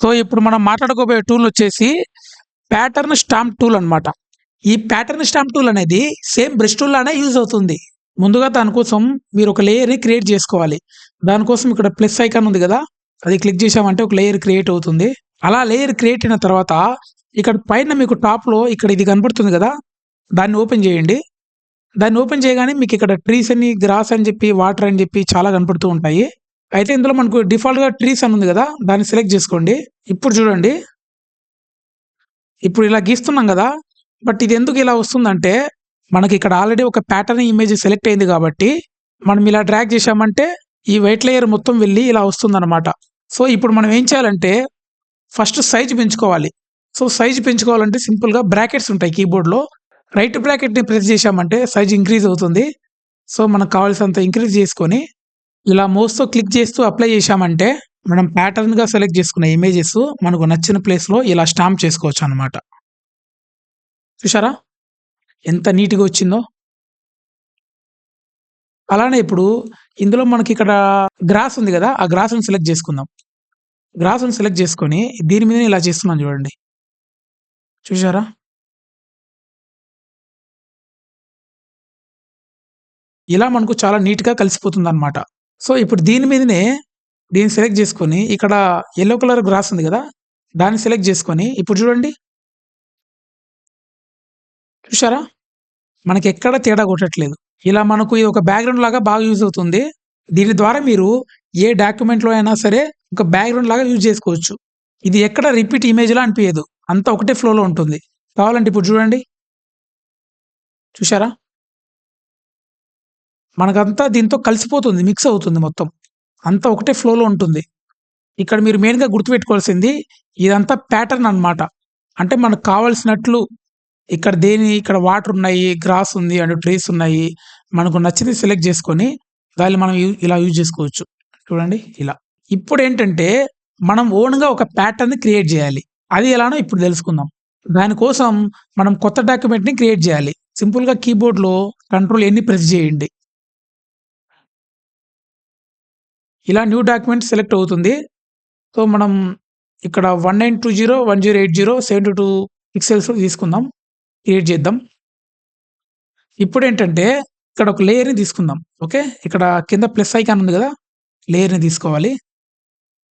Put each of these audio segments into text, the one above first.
So ఇప్పుడు మనం మాట్లాడుకోబోయే tool వచ్చేసి ప్యాటర్న్ స్టాంప్ టూల్ అన్నమాట. ఈ ప్యాటర్న్ స్టాంప్ టూల్ అనేది సేమ్ బ్రష్ టూల్ లానే యూజ్ అవుతుంది. ముందుగా దానికోసం మీరు ఒక లేయర్ని క్రియేట్ చేసుకోవాలి. దానికోసం ఇక్కడ ప్లస్ ఐకాన్ ఉంది కదా, అది క్లిక్ చేసామంటే ఒక లేయర్ క్రియేట్ అవుతుంది. అలా లేయర్ క్రియేట్ అయిన తర్వాత ఇక్కడ పైన మీకు టాప్లో ఇక్కడ ఇది కనబడుతుంది కదా, దాన్ని ఓపెన్ చేయండి. దాన్ని ఓపెన్ చేయగానే మీకు ఇక్కడ ట్రీస్ అని, గ్రాస్ అని చెప్పి, వాటర్ అని చెప్పి చాలా కనపడుతూ ఉంటాయి. అయితే ఇందులో మనకు డిఫాల్ట్‌గా ట్రీస్ అని ఉంది కదా, దాన్ని సెలెక్ట్ చేసుకోండి. ఇప్పుడు చూడండి, ఇప్పుడు ఇలా గీస్తున్నాం కదా, బట్ ఇది ఎందుకు ఇలా వస్తుందంటే మనకి ఇక్కడ ఆల్రెడీ ఒక ప్యాటర్న్ ఇమేజ్ సెలెక్ట్ అయింది కాబట్టి మనం ఇలా డ్రాగ్ చేసామంటే ఈ వైట్ లేయర్ మొత్తం వెళ్ళి ఇలా వస్తుందన్నమాట. సో ఇప్పుడు మనం ఏం చేయాలంటే ఫస్ట్ సైజ్ పెంచుకోవాలి. సో సైజ్ పెంచుకోవాలంటే సింపుల్గా బ్రాకెట్స్ ఉంటాయి కీబోర్డ్లో. రైట్ బ్రాకెట్ని ప్రెస్ చేసామంటే సైజ్ ఇంక్రీజ్ అవుతుంది. సో మనకు కావాల్సినంత ఇంక్రీజ్ చేసుకొని ఇలా మౌస్తో క్లిక్ చేస్తూ అప్లై చేసామంటే మనం ప్యాటర్న్గా సెలెక్ట్ చేసుకున్న ఇమేజెస్ మనకు నచ్చిన ప్లేస్లో ఇలా స్టాంప్ చేసుకోవచ్చు అనమాట. చూసారా ఎంత నీట్గా వచ్చిందో. అలానే ఇప్పుడు ఇందులో మనకి ఇక్కడ గ్రాస్ ఉంది కదా, ఆ గ్రాస్ని సెలెక్ట్ చేసుకుందాం. గ్రాస్ని సెలెక్ట్ చేసుకొని దీని మీద ఇలా చేస్తున్నాం చూడండి. చూసారా, ఇలా మనకు చాలా నీట్గా కలిసిపోతుంది అనమాట. సో ఇప్పుడు దీన్ని సెలెక్ట్ చేసుకొని ఇక్కడ ఎల్లో కలర్ గ్రాస్ ఉంది కదా, దాన్ని సెలెక్ట్ చేసుకొని ఇప్పుడు చూడండి. చూసారా, మనకి ఎక్కడ తేడా కొట్టట్లేదు. ఇలా మనకు ఇది ఒక బ్యాక్గ్రౌండ్ లాగా బాగా యూజ్ అవుతుంది. దీని ద్వారా మీరు ఏ డాక్యుమెంట్లో అయినా సరే ఒక బ్యాక్గ్రౌండ్ లాగా యూజ్ చేసుకోవచ్చు. ఇది ఎక్కడ రిపీట్ ఇమేజ్లా అనిపించదు, అంతా ఒకటే ఫ్లోలో ఉంటుంది. కావాలంటే ఇప్పుడు చూడండి. చూసారా, మనకంతా దీంతో కలిసిపోతుంది, మిక్స్ అవుతుంది, మొత్తం అంతా ఒకటే ఫ్లోలో ఉంటుంది. ఇక్కడ మీరు మెయిన్గా గుర్తుపెట్టుకోవాల్సింది ఇదంతా ప్యాటర్న్ అన్నమాట. అంటే మనకు కావాల్సినట్లు ఇక్కడ వాటర్ ఉన్నాయి, గ్రాస్ ఉంది అండ్ ట్రీస్ ఉన్నాయి. మనకు నచ్చింది సెలెక్ట్ చేసుకొని దాన్ని మనం ఇలా యూజ్ చేసుకోవచ్చు. చూడండి ఇలా. ఇప్పుడు ఏంటంటే మనం ఓన్గా ఒక ప్యాటర్న్ క్రియేట్ చేయాలి. అది ఎలానో ఇప్పుడు తెలుసుకుందాం. దానికోసం మనం కొత్త డాక్యుమెంట్ని క్రియేట్ చేయాలి. సింపుల్గా కీబోర్డ్లో Ctrl+N ప్రెస్ చేయండి. ఇలా న్యూ డాక్యుమెంట్ సెలెక్ట్ అవుతుంది. సో మనం ఇక్కడ 19201080 పిక్సెల్స్ తీసుకుందాం, క్రియేట్ చేద్దాం. ఇప్పుడు ఏంటంటే ఇక్కడ ఒక లేయర్ని తీసుకుందాం. ఓకే, ఇక్కడ కింద ప్లస్ ఐకాన్ ఉంది కదా, లేయర్ని తీసుకోవాలి.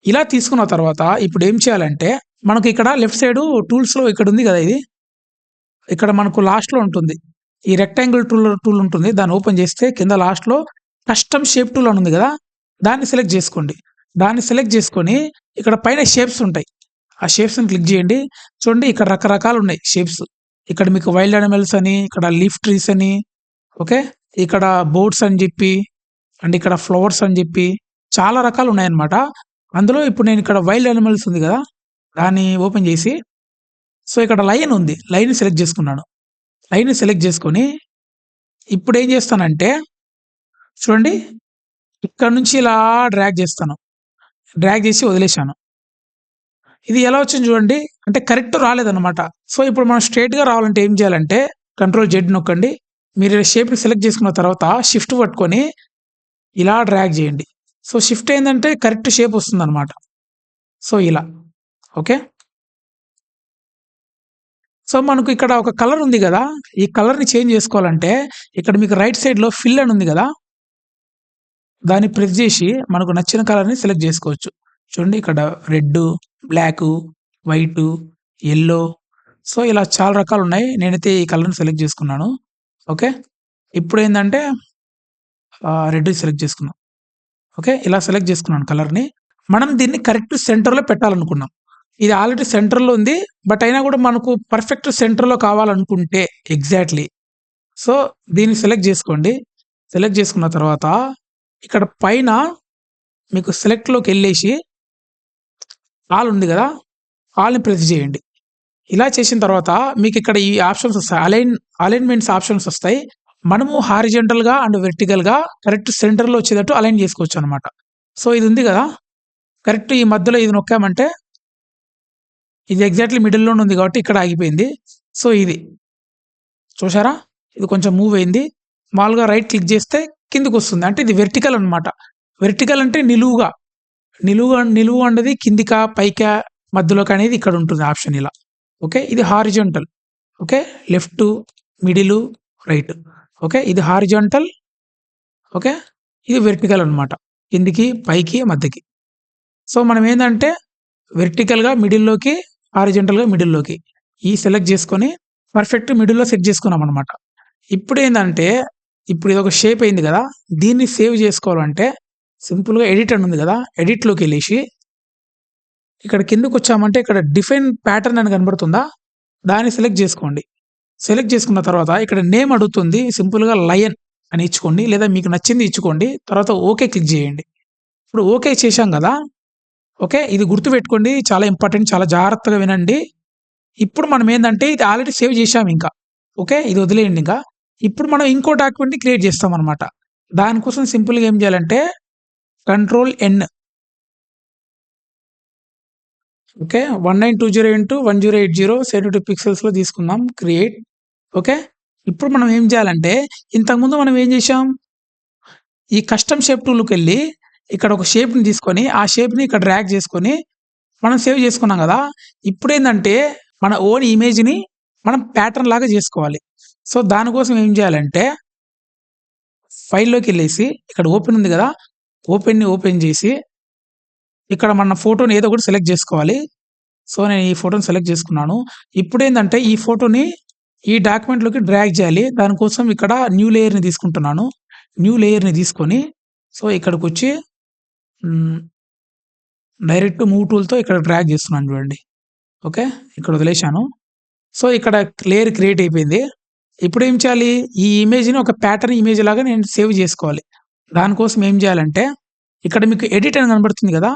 ఇలా తీసుకున్న తర్వాత ఇప్పుడు ఏం చేయాలంటే మనకు ఇక్కడ లెఫ్ట్ సైడ్ టూల్స్లో ఇక్కడ ఉంది కదా, ఇది ఇక్కడ మనకు లాస్ట్లో ఉంటుంది. ఈ రెక్టాంగిల్ టూల్ ఉంటుంది, దాన్ని ఓపెన్ చేస్తే కింద లాస్ట్లో కస్టమ్ షేప్ టూల్ అని ఉంది కదా, దాన్ని సెలెక్ట్ చేసుకోండి. దాన్ని సెలెక్ట్ చేసుకొని ఇక్కడ పైన షేప్స్ ఉంటాయి, ఆ షేప్స్ని క్లిక్ చేయండి. చూడండి ఇక్కడ రకరకాలు ఉన్నాయి షేప్స్. ఇక్కడ మీకు వైల్డ్ యానిమల్స్ అని, ఇక్కడ లీఫ్ ట్రీస్ అని, ఓకే, ఇక్కడ బోట్స్ అని చెప్పి, అండ్ ఇక్కడ ఫ్లవర్స్ అని చెప్పి చాలా రకాలు ఉన్నాయన్నమాట. అందులో ఇప్పుడు నేను ఇక్కడ వైల్డ్ యానిమల్స్ ఉంది కదా, దాన్ని ఓపెన్ చేసి సో ఇక్కడ లైన్ ఉంది, లైన్ సెలెక్ట్ చేసుకున్నాను. లైన్ సెలెక్ట్ చేసుకొని ఇప్పుడు ఏం చేస్తానంటే చూడండి, ఇక్కడ నుంచి ఇలా డ్రాగ్ చేస్తాను. డ్రాగ్ చేసి వదిలేశాను. ఇది ఎలా వచ్చింది చూడండి, అంటే కరెక్ట్ రాలేదన్నమాట. సో ఇప్పుడు మనం స్ట్రైట్గా రావాలంటే ఏం చేయాలంటే Ctrl+Z నొక్కండి. మీరు షేప్ని సెలెక్ట్ చేసుకున్న తర్వాత షిఫ్ట్ పట్టుకొని ఇలా డ్రాగ్ చేయండి. సో షిఫ్ట్ ఏంటంటే కరెక్ట్ షేప్ వస్తుంది అనమాట. సో ఇలా. ఓకే, సో మనకు ఇక్కడ ఒక కలర్ ఉంది కదా, ఈ కలర్ని చేంజ్ చేసుకోవాలంటే ఇక్కడ మీకు రైట్ సైడ్లో ఫిల్ అని ఉంది కదా, దాన్ని ప్రెస్ చేసి మనకు నచ్చిన కలర్ని సెలెక్ట్ చేసుకోవచ్చు. చూడండి ఇక్కడ red, black, white, yellow, so ఇలా చాలా రకాలు ఉన్నాయి. నేనైతే ఈ కలర్ని సెలెక్ట్ చేసుకున్నాను. ఓకే, ఇప్పుడు ఏంటంటే రెడ్ సెలెక్ట్ చేసుకున్నాం. ఓకే, ఇలా సెలెక్ట్ చేసుకున్నాను కలర్ని. మనం దీన్ని కరెక్ట్ సెంటర్లో పెట్టాలనుకున్నాం. ఇది ఆల్రెడీ సెంటర్లో ఉంది, బట్ అయినా కూడా మనకు పర్ఫెక్ట్ సెంటర్లో కావాలనుకుంటే ఎగ్జాక్ట్లీ సో దీన్ని సెలెక్ట్ చేసుకోండి. సెలెక్ట్ చేసుకున్న తర్వాత ఇక్కడ పైన మీకు సెలెక్ట్లోకి వెళ్ళేసి ఆల్ ఉంది కదా, ఆల్ని ప్రెస్ చేయండి. ఇలా చేసిన తర్వాత మీకు ఇక్కడ ఈ ఆప్షన్స్ వస్తాయి, అలైన్మెంట్స్ ఆప్షన్స్ వస్తాయి. మనము హారిజెంటల్గా అండ్ వెర్టికల్గా కరెక్ట్ సెంటర్లో వచ్చేటట్టు అలైన్ చేసుకోవచ్చు అనమాట. సో ఇది ఉంది కదా, కరెక్ట్ ఈ మధ్యలో ఇది నొక్కామంటే ఇది ఎగ్జాక్ట్లీ మిడిల్లోనే ఉంది కాబట్టి ఇక్కడ ఆగిపోయింది. సో ఇది చూసారా, ఇది కొంచెం మూవ్ అయింది. మామూలుగా రైట్ క్లిక్ చేస్తే కిందికి వస్తుంది, అంటే ఇది వెర్టికల్ అనమాట. వెర్టికల్ అంటే నిలువు అన్నది కిందికా పైకా మధ్యలోకి అనేది ఇక్కడ ఉంటుంది ఆప్షన్ ఇలా. ఓకే. ఇది horizontal. Okay. Left, middle, right. Okay. ఇది హారిజాంటల్. ఓకే. ఇది వెర్టికల్ అన్నమాట. కిందికి, పైకి, మధ్యకి. సో మనం ఏందంటే వెర్టికల్‌గా మిడిల్‌లోకి, హారిజాంటల్‌గా మిడిల్‌లోకి ఈ సెలెక్ట్ చేసుకొని పర్ఫెక్ట్ మిడిల్‌లో సెట్ చేసుకున్నామన్నమాట. ఇప్పుడేందంటే ఇప్పుడు ఇదొక షేప్ అయింది కదా! దీన్ని సేవ్ చేసుకోవాలంటే సింపుల్‌గా ఎడిట్ అని ఉంది కదా! ఎడిట్‌లోకెళ్ళేసి ఇక్కడ కిందకొచ్చామంటే ఇక్కడ డిఫైన్ ప్యాటర్న్ అని కనబడుతుందా? దాన్ని సెలెక్ట్ చేసుకోండి. సెలెక్ట్ చేసుకున్న తర్వాత ఇక్కడ నేమ్ అడుగుతుంది. సింపుల్‌గా లయన్ అని ఇచ్చుకోండి. లేదా మీకు నచ్చింది ఇచ్చుకోండి. తర్వాత ఓకే క్లిక్ చేయండి. ఇప్పుడు ఓకే చేశాం కదా! ఓకే. ఇది గుర్తుపెట్టుకోండి. చాలా ఇంపార్టెంట్. చాలా జాగ్రత్తగా వినండి. ఇప్పుడు మనం ఏందంటే ఇది ఆల్రెడీ సేవ్ చేశాం ఇంకా. ఓకే. ఇది వదిలేయండి ఇంకా. ఇప్పుడు మనం ఇంకో డాక్యుమెంట్‌ని క్రియేట్ చేస్తామన్నమాట. దానికోసం సింపుల్‌గా ఏం చేయాలంటే కంట్రోల్ ఎన్. ఓకే. 1920x1080 72 పిక్సెల్స్‌లో తీసుకుందాం. క్రియేట్. ఓకే. ఇప్పుడు మనం ఏం చేయాలంటే ఇంతకుముందు మనం ఏం చేశాం? ఈ కస్టమ్ షేప్ టూల్‌కెళ్ళి ఇక్కడ ఒక షేప్‌ని తీసుకొని ఆ షేప్‌ని ఇక్కడ డ్రాగ్ చేసుకొని మనం సేవ్ చేసుకున్నాం కదా! ఇప్పుడేందంటే మన ఓన్ ఇమేజ్‌ని మనం ప్యాటర్న్ లాగా చేసుకోవాలి. సో దానికోసం ఏం చేయాలంటే ఫైల్‌లోకెళ్ళేసి ఇక్కడ ఓపెన్ ఉంది కదా! ఓపెన్‌ని ఓపెన్ చేసి ఇక్కడ మన ఫోటోని ఏదో ఒకటి సెలెక్ట్ చేసుకోవాలి. సో నేను ఈ ఫోటోని సెలెక్ట్ చేసుకున్నాను. ఇప్పుడేందంటే ఈ ఫోటోని ఈ డాక్యుమెంట్‌లోకి డ్రాగ్ చేయాలి. దానికోసం ఇక్కడ న్యూ లేయర్‌ని తీసుకుంటున్నాను. న్యూ లేయర్‌ని తీసుకొని సో ఇక్కడికొచ్చి హ్మ్. డైరెక్ట్ మూవ్ టూల్‌తో ఇక్కడ డ్రాగ్ చేస్తున్నాను చూడండి. ఓకే. ఇక్కడ వదిలేశాను. సో ఇక్కడ లేయర్ క్రియేట్ అయిపోయింది. ఇప్పుడేం చేయాలి? ఈ ఇమేజ్‌ని ఒక ప్యాటర్న్ ఇమేజ్ లాగా నేను సేవ్ చేసుకోవాలి. దానికోసం ఏం చేయాలంటే ఇక్కడ మీకు ఎడిట్ అని కనబడుతుంది కదా!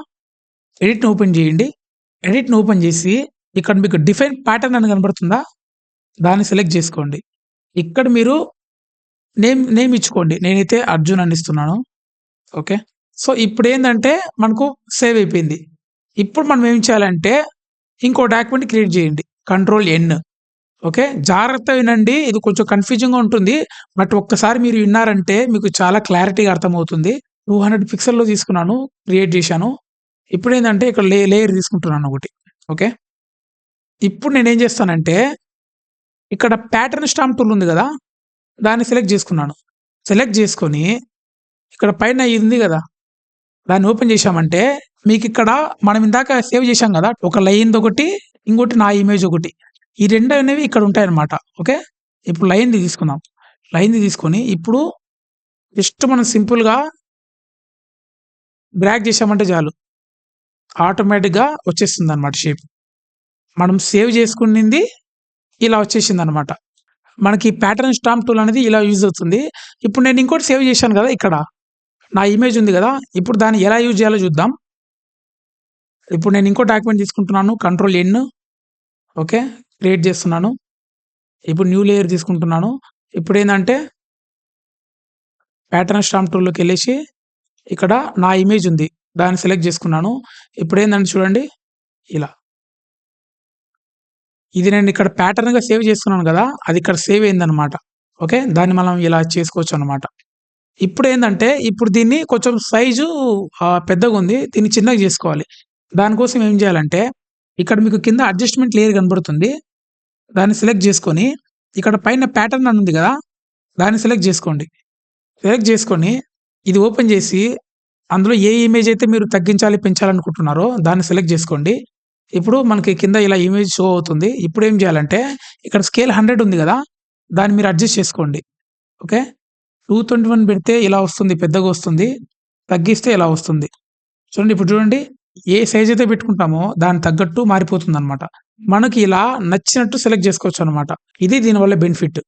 ఎడిట్‌ని ఓపెన్ చేయండి. ఎడిట్‌ని ఓపెన్ చేసి ఇక్కడ మీకు డిఫైన్ ప్యాటర్న్ అని కనబడుతుందా? దాన్ని సెలెక్ట్ చేసుకోండి. ఇక్కడ మీరు నేమ్ ఇచ్చుకోండి. నేనైతే అర్జున్ అని ఇస్తున్నాను. ఓకే. సో ఇప్పుడేందంటే మనకు సేవ్ అయిపోయింది. ఇప్పుడు మనం ఏం చేయాలంటే ఇంకో డాక్యుమెంట్ క్రియేట్ చేయండి. Control N. ఓకే. జాగ్రత్తగా వినండి. ఇది కొంచెం కన్‌ఫ్యూజింగ్‌గా ఉంటుంది. బట్ ఒక్కసారి మీరు విన్నారంటే మీకు చాలా క్లారిటీగా అర్థమవుతుంది. 200 పిక్సెల్‌లో తీసుకున్నాను. క్రియేట్ చేశాను. ఇప్పుడేందంటే ఇక్కడ లేయర్ తీసుకుంటున్నాను ఒకటి. ఓకే. ఇప్పుడు నేనేం చేస్తానంటే ఇక్కడ ప్యాటర్న్ స్టాంప్ టూల్ ఉంది కదా! దాన్ని సెలెక్ట్ చేసుకున్నాను. సెలెక్ట్ చేసుకొని ఇక్కడ పైన ఇది ఉంది కదా! దాన్ని ఓపెన్ చేశామంటే మీకిక్కడ మనం ఇందాక సేవ్ చేశాం కదా! ఒక లైన్‌దొకటి, ఇంకోటి నా ఇమేజ్ ఒకటి. ఈ 2 అనేవి ఇక్కడ ఉంటాయన్నమాట. ఓకే. ఇప్పుడు లైన్‌ది తీసుకుందాం. లైన్‌ది తీసుకొని ఇప్పుడు జస్ట్ మనం సింపుల్‌గా డ్రాగ్ చేశామంటే చాలు. ఆటోమేటిక్‌గా వచ్చేస్తుందన్నమాట షేప్. మనం సేవ్ చేసుకునింది ఇలా వచ్చేసిందన్నమాట. మనకి ప్యాటర్న్ స్టాంప్ టూల్ అనేది ఇలా యూజ్ అవుతుంది. ఇప్పుడు నేను ఇంకోటి సేవ్ చేశాను కదా! ఇక్కడ. నా ఇమేజ్ ఉంది కదా! ఇప్పుడు దాన్ని ఎలా యూజ్ చేయాలో చూద్దాం. ఇప్పుడు నేను ఇంకో డాక్యుమెంట్ తీసుకుంటున్నాను. Control N. ఓకే. క్రియేట్ చేస్తున్నాను. ఇప్పుడు న్యూ లేయర్ తీసుకుంటున్నాను. ఇప్పుడేందంటే ప్యాటర్న్ స్టాంప్ టూల్‌లోకెళ్ళేసి ఇక్కడ నా ఇమేజ్ ఉంది. దాన్ని సెలెక్ట్ చేసుకున్నాను. ఇప్పుడేందంటే చూడండి ఇలా. ఇది నేను ఇక్కడ ప్యాటర్న్‌గా సేవ్ చేసుకున్నాను కదా! అది ఇక్కడ సేవ్ అయిందన్నమాట. ఓకే. దాన్ని మనం ఇలా చేసుకోవచ్చన్నమాట. ఇప్పుడేందంటే ఇప్పుడు దీన్ని కొంచెం సైజు పెద్దగుంది. దీన్ని చిన్నగా చేసుకోవాలి. దానికోసం ఏం చేయాలంటే ఇక్కడ మీకు కింద అడ్జస్ట్‌మెంట్ లేయర్ కనబడుతుంది. దాన్ని సెలెక్ట్ చేసుకొని ఇక్కడ పైన ప్యాటర్న్ అని ఉంది కదా! దాన్ని సెలెక్ట్ చేసుకోండి. సెలెక్ట్ చేసుకొని ఇది ఓపెన్ చేసి అందులో ఏ ఇమేజ్ అయితే మీరు తగ్గించాలి, పెంచాలనుకుంటున్నారో దాన్ని సెలెక్ట్ చేసుకోండి. ఇప్పుడు మనకి కింద ఇలా ఇమేజ్ షో అవుతుంది. ఇప్పుడేం చేయాలంటే ఇక్కడ స్కేల్ 100 ఉంది కదా! దాన్ని మీరు అడ్జస్ట్ చేసుకోండి. ఓకే. 221 పెడితే ఇలా వస్తుంది. పెద్దగా వస్తుంది. తగ్గిస్తే ఇలా వస్తుంది. చూడండి ఇప్పుడు చూడండి. ఏ సైజ్ అయితే పెట్టుకుంటామో దానికి తగ్గట్టు మారిపోతుందన్నమాట. మనకి ఇలా నచ్చినట్టు సెలెక్ట్ చేసుకోవచ్చన్నమాట. ఇది దీనివల్ల బెనిఫిట్.